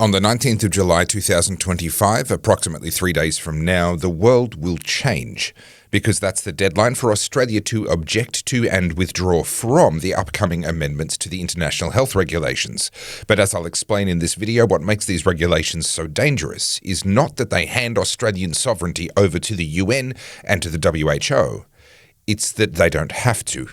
On the 19th of July 2025, approximately 3 days from now, the world will change, because that's the deadline for Australia to object to and withdraw from the upcoming amendments to the international health regulations. But as I'll explain in this video, what makes these regulations so dangerous is not that they hand Australian sovereignty over to the UN and to the WHO. It's that they don't have to.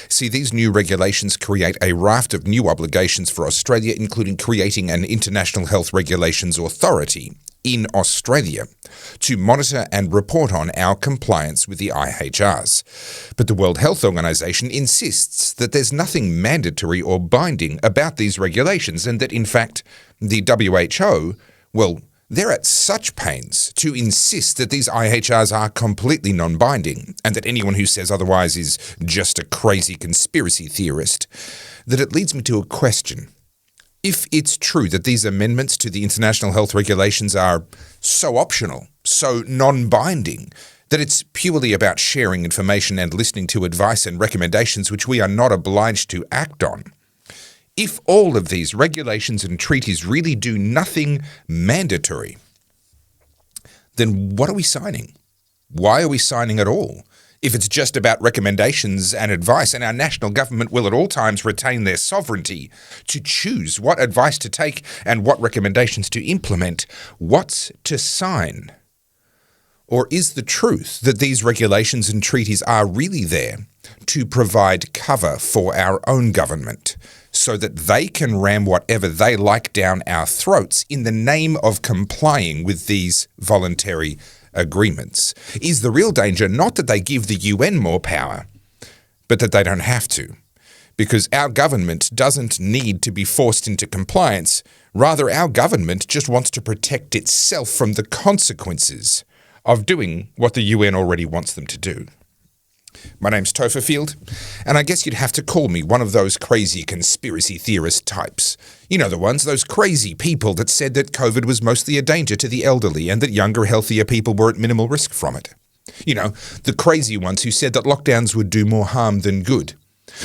See, these new regulations create a raft of new obligations for Australia, including creating an International Health Regulations Authority in Australia to monitor and report on our compliance with the IHRs. But the World Health Organization insists that there's nothing mandatory or binding about these regulations, and that, in fact, the WHO, they're at such pains to insist that these IHRs are completely non-binding, and that anyone who says otherwise is just a crazy conspiracy theorist, that it leads me to a question. If it's true that these amendments to the international health regulations are so optional, so non-binding, that it's purely about sharing information and listening to advice and recommendations which we are not obliged to act on, if all of these regulations and treaties really do nothing mandatory, then what are we signing? Why are we signing at all? If it's just about recommendations and advice, and our national government will at all times retain their sovereignty to choose what advice to take and what recommendations to implement, what's to sign? Or is the truth that these regulations and treaties are really there to provide cover for our own government, so that they can ram whatever they like down our throats in the name of complying with these voluntary agreements? Is the real danger not that they give the UN more power, but that they don't have to? Because our government doesn't need to be forced into compliance. Rather, our government just wants to protect itself from the consequences of doing what the UN already wants them to do. My name's Topher Field, and I guess you'd have to call me one of those crazy conspiracy theorist types. You know the ones, those crazy people that said that COVID was mostly a danger to the elderly and that younger, healthier people were at minimal risk from it. You know, the crazy ones who said that lockdowns would do more harm than good.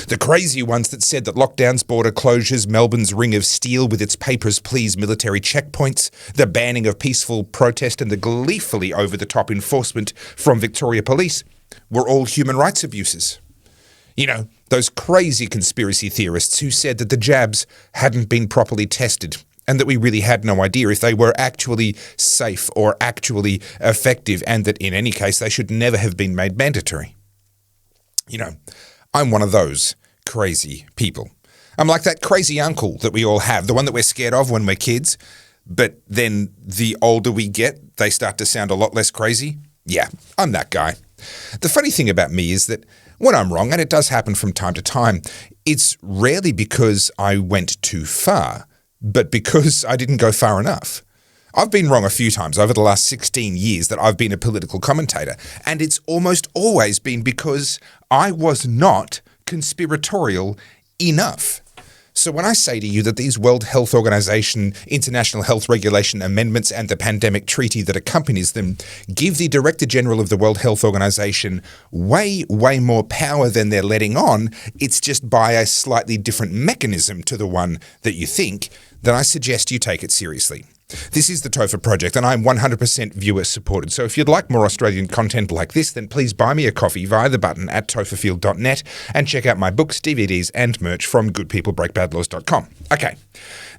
The crazy ones that said that lockdowns, border closures, Melbourne's Ring of Steel with its papers, please military checkpoints, the banning of peaceful protest and the gleefully over-the-top enforcement from Victoria Police were all human rights abuses. You know, those crazy conspiracy theorists who said that the jabs hadn't been properly tested and that we really had no idea if they were actually safe or actually effective, and that in any case they should never have been made mandatory. You know, I'm one of those crazy people. I'm like that crazy uncle that we all have, the one that we're scared of when we're kids, but then the older we get, they start to sound a lot less crazy. Yeah, I'm that guy. The funny thing about me is that when I'm wrong, and it does happen from time to time, it's rarely because I went too far, but because I didn't go far enough. I've been wrong a few times over the last 16 years that I've been a political commentator, and it's almost always been because I was not conspiratorial enough. So when I say to you that these World Health Organization International Health Regulation amendments and the pandemic treaty that accompanies them give the Director General of the World Health Organization way more power than they're letting on, it's just by a slightly different mechanism to the one that you think, then I suggest you take it seriously. This is the Topher Project, and I'm 100% viewer supported. So if you'd like more Australian content like this, then please buy me a coffee via the button at topherfield.net and check out my books, DVDs, and merch from goodpeoplebreakbadlaws.com. Okay,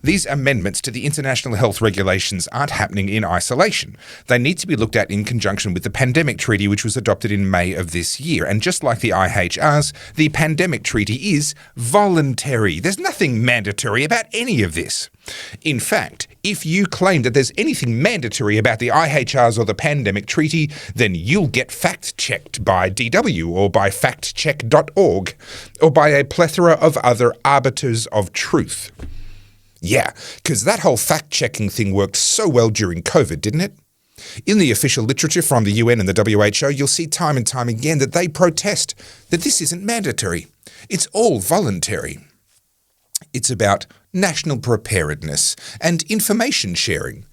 these amendments to the international health regulations aren't happening in isolation. They need to be looked at in conjunction with the pandemic treaty, which was adopted in May of this year. And just like the IHRs, the pandemic treaty is voluntary. There's nothing mandatory about any of this. In fact, if you claim that there's anything mandatory about the IHRs or the pandemic treaty, then you'll get fact-checked by DW or by factcheck.org or by a plethora of other arbiters of truth. Yeah, because that whole fact-checking thing worked so well during COVID, didn't it? In the official literature from the UN and the WHO, you'll see time and time again that they protest that this isn't mandatory. It's all voluntary. It's about national preparedness and information sharing,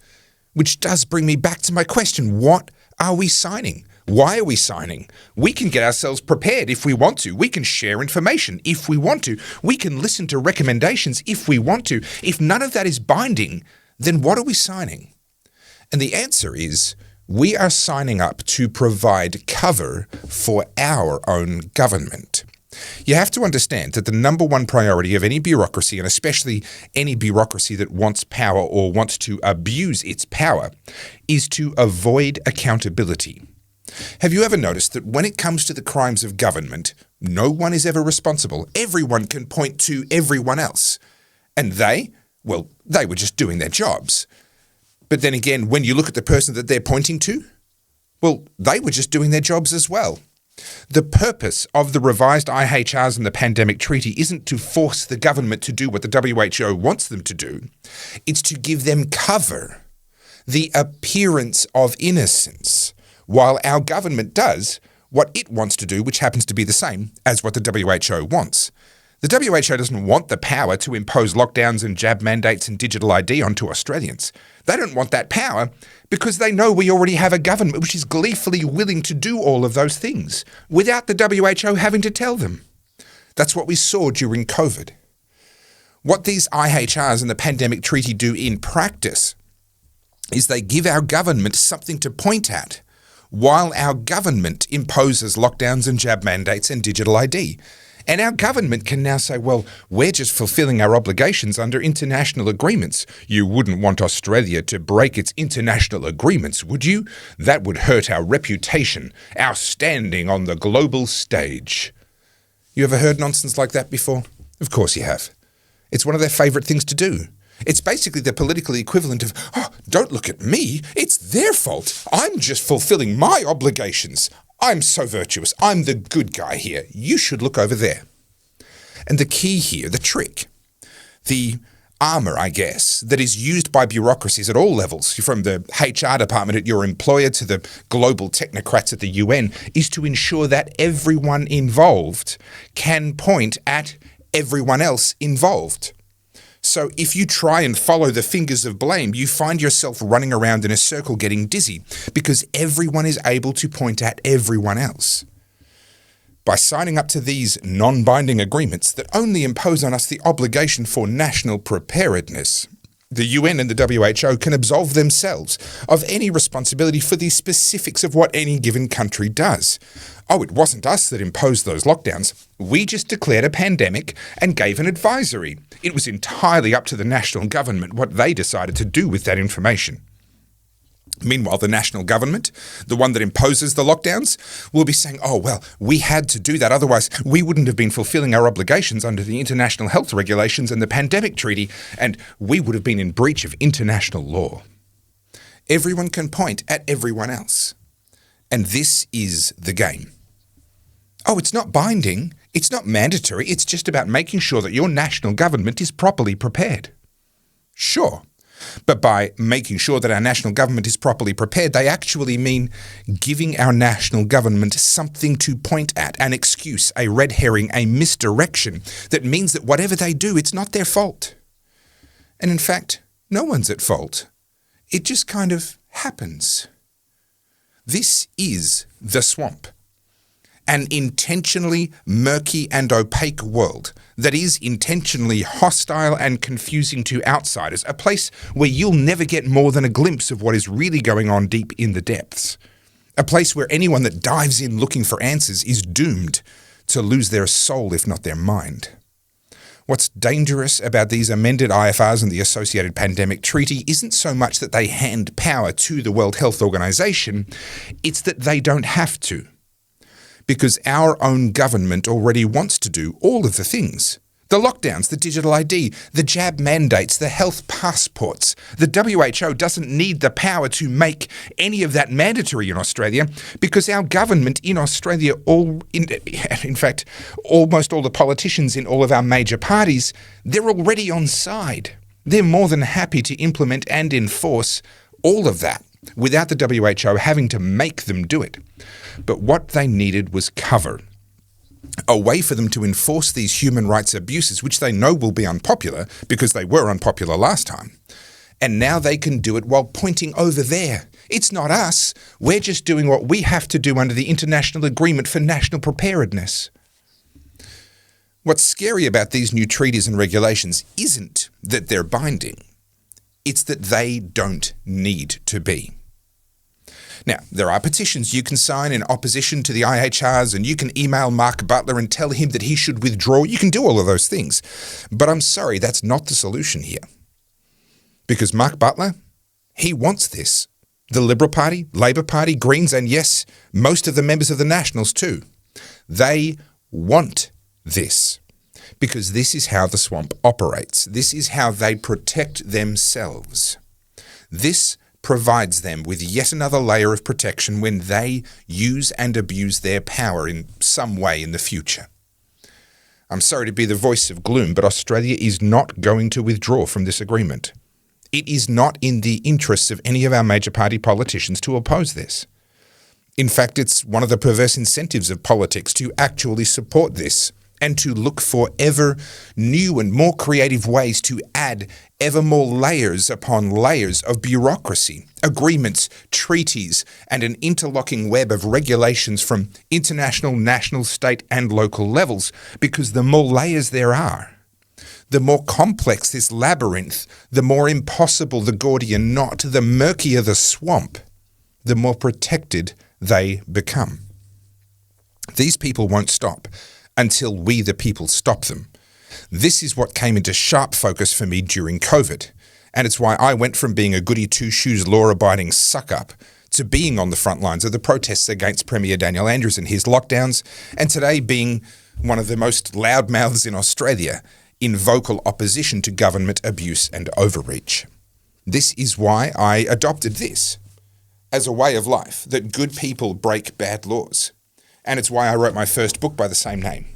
which does bring me back to my question, what are we signing? Why are we signing? We can get ourselves prepared if we want to. We can share information if we want to. We can listen to recommendations if we want to. If none of that is binding, then what are we signing? And the answer is, we are signing up to provide cover for our own government. You have to understand that the number one priority of any bureaucracy, and especially any bureaucracy that wants power or wants to abuse its power, is to avoid accountability. Have you ever noticed that when it comes to the crimes of government, no one is ever responsible? Everyone can point to everyone else. And they were just doing their jobs. But then again, when you look at the person that they're pointing to, they were just doing their jobs as well. The purpose of the revised IHRs and the pandemic treaty isn't to force the government to do what the WHO wants them to do. It's to give them cover, the appearance of innocence, while our government does what it wants to do, which happens to be the same as what the WHO wants. The WHO doesn't want the power to impose lockdowns and jab mandates and digital ID onto Australians. They don't want that power because they know we already have a government which is gleefully willing to do all of those things without the WHO having to tell them. That's what we saw during COVID. What these IHRs and the pandemic treaty do in practice is they give our government something to point at while our government imposes lockdowns and jab mandates and digital ID. And our government can now say, we're just fulfilling our obligations under international agreements. You wouldn't want Australia to break its international agreements, would you? That would hurt our reputation, our standing on the global stage. You ever heard nonsense like that before? Of course you have. It's one of their favourite things to do. It's basically the political equivalent of, don't look at me, it's their fault. I'm just fulfilling my obligations. I'm so virtuous. I'm the good guy here. You should look over there. And the key here, the trick, the armour, I guess, that is used by bureaucracies at all levels, from the HR department at your employer to the global technocrats at the UN, is to ensure that everyone involved can point at everyone else involved. So if you try and follow the fingers of blame, you find yourself running around in a circle getting dizzy because everyone is able to point at everyone else. By signing up to these non-binding agreements that only impose on us the obligation for national preparedness, the UN and the WHO can absolve themselves of any responsibility for the specifics of what any given country does. It wasn't us that imposed those lockdowns. We just declared a pandemic and gave an advisory. It was entirely up to the national government what they decided to do with that information. Meanwhile, the national government, the one that imposes the lockdowns, will be saying, we had to do that, otherwise we wouldn't have been fulfilling our obligations under the international health regulations and the pandemic treaty, and we would have been in breach of international law. Everyone can point at everyone else. And this is the game. It's not binding, it's not mandatory, it's just about making sure that your national government is properly prepared. Sure. But by making sure that our national government is properly prepared, they actually mean giving our national government something to point at, an excuse, a red herring, a misdirection that means that whatever they do, it's not their fault. And in fact, no one's at fault. It just kind of happens. This is the swamp. An intentionally murky and opaque world that is intentionally hostile and confusing to outsiders, a place where you'll never get more than a glimpse of what is really going on deep in the depths. A place where anyone that dives in looking for answers is doomed to lose their soul, if not their mind. What's dangerous about these amended IFRs and the associated pandemic treaty isn't so much that they hand power to the World Health Organization, it's that they don't have to. Because our own government already wants to do all of the things. The lockdowns, the digital ID, the jab mandates, the health passports. The WHO doesn't need the power to make any of that mandatory in Australia because our government in Australia, in fact, almost all the politicians in all of our major parties, they're already on side. They're more than happy to implement and enforce all of that without the WHO having to make them do it. But what they needed was cover. A way for them to enforce these human rights abuses, which they know will be unpopular because they were unpopular last time. And now they can do it while pointing over there. It's not us. We're just doing what we have to do under the International Agreement for National Preparedness. What's scary about these new treaties and regulations isn't that they're binding. It's that they don't need to be. Now, there are petitions you can sign in opposition to the IHRs, and you can email Mark Butler and tell him that he should withdraw. You can do all of those things. But I'm sorry, that's not the solution here. Because Mark Butler, he wants this. The Liberal Party, Labor Party, Greens, and yes, most of the members of the Nationals too. They want this. Because this is how the swamp operates. This is how they protect themselves. This provides them with yet another layer of protection when they use and abuse their power in some way in the future. I'm sorry to be the voice of gloom, but Australia is not going to withdraw from this agreement. It is not in the interests of any of our major party politicians to oppose this. In fact, it's one of the perverse incentives of politics to actually support this and to look for ever new and more creative ways to add ever more layers upon layers of bureaucracy, agreements, treaties, and an interlocking web of regulations from international, national, state, and local levels, because the more layers there are, the more complex this labyrinth, the more impossible the Gordian knot, the murkier the swamp, the more protected they become. These people won't stop until we, the people, stop them. This is what came into sharp focus for me during COVID, and it's why I went from being a goody two-shoes law-abiding suck-up to being on the front lines of the protests against Premier Daniel Andrews and his lockdowns, and today being one of the most loudmouths in Australia in vocal opposition to government abuse and overreach. This is why I adopted this as a way of life, that good people break bad laws. And it's why I wrote my first book by the same name.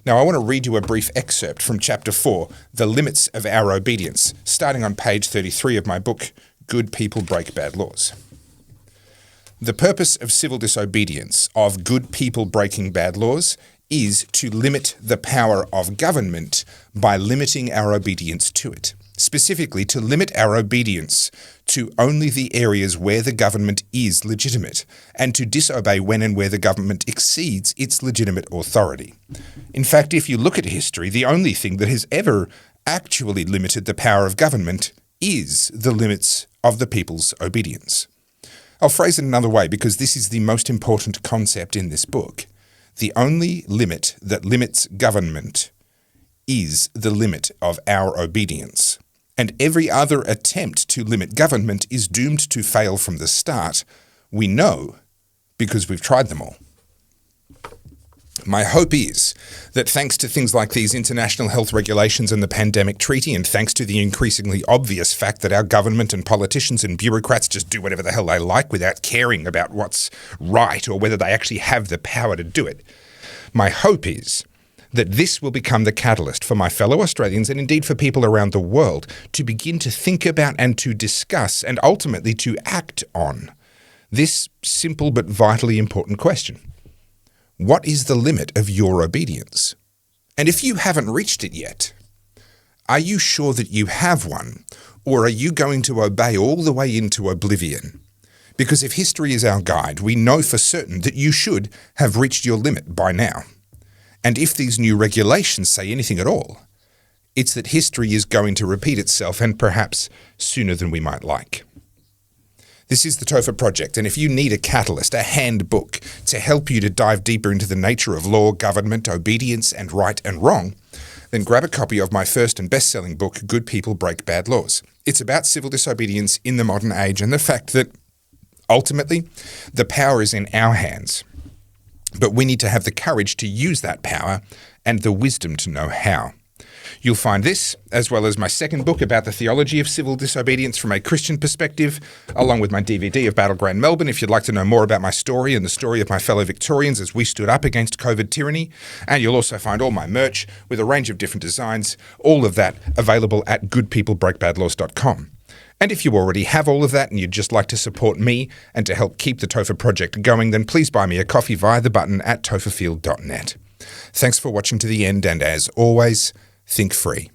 Now, I want to read you a brief excerpt from Chapter 4, The Limits of Our Obedience, starting on page 33 of my book, Good People Break Bad Laws. The purpose of civil disobedience, of good people breaking bad laws, is to limit the power of government by limiting our obedience to it. Specifically, to limit our obedience to only the areas where the government is legitimate, and to disobey when and where the government exceeds its legitimate authority. In fact, if you look at history, the only thing that has ever actually limited the power of government is the limits of the people's obedience. I'll phrase it another way because this is the most important concept in this book. The only limit that limits government is the limit of our obedience. And every other attempt to limit government is doomed to fail from the start. We know because we've tried them all. My hope is that thanks to things like these international health regulations and the pandemic treaty, and thanks to the increasingly obvious fact that our government and politicians and bureaucrats just do whatever the hell they like without caring about what's right or whether they actually have the power to do it, my hope is that this will become the catalyst for my fellow Australians and indeed for people around the world to begin to think about and to discuss and ultimately to act on this simple but vitally important question. What is the limit of your obedience? And if you haven't reached it yet, are you sure that you have one, or are you going to obey all the way into oblivion? Because if history is our guide, we know for certain that you should have reached your limit by now. And if these new regulations say anything at all, it's that history is going to repeat itself, and perhaps sooner than we might like. This is the TOFA Project, and if you need a catalyst, a handbook to help you to dive deeper into the nature of law, government, obedience, and right and wrong, then grab a copy of my first and best-selling book, Good People Break Bad Laws. It's about civil disobedience in the modern age and the fact that, ultimately, the power is in our hands. But we need to have the courage to use that power and the wisdom to know how. You'll find this, as well as my second book about the theology of civil disobedience from a Christian perspective, along with my DVD of Battleground Melbourne, if you'd like to know more about my story and the story of my fellow Victorians as we stood up against COVID tyranny. And you'll also find all my merch with a range of different designs, all of that available at goodpeoplebreakbadlaws.com. And if you already have all of that and you'd just like to support me and to help keep the TOFA project going, then please buy me a coffee via the button at tofafield.net. Thanks for watching to the end, and as always, think free.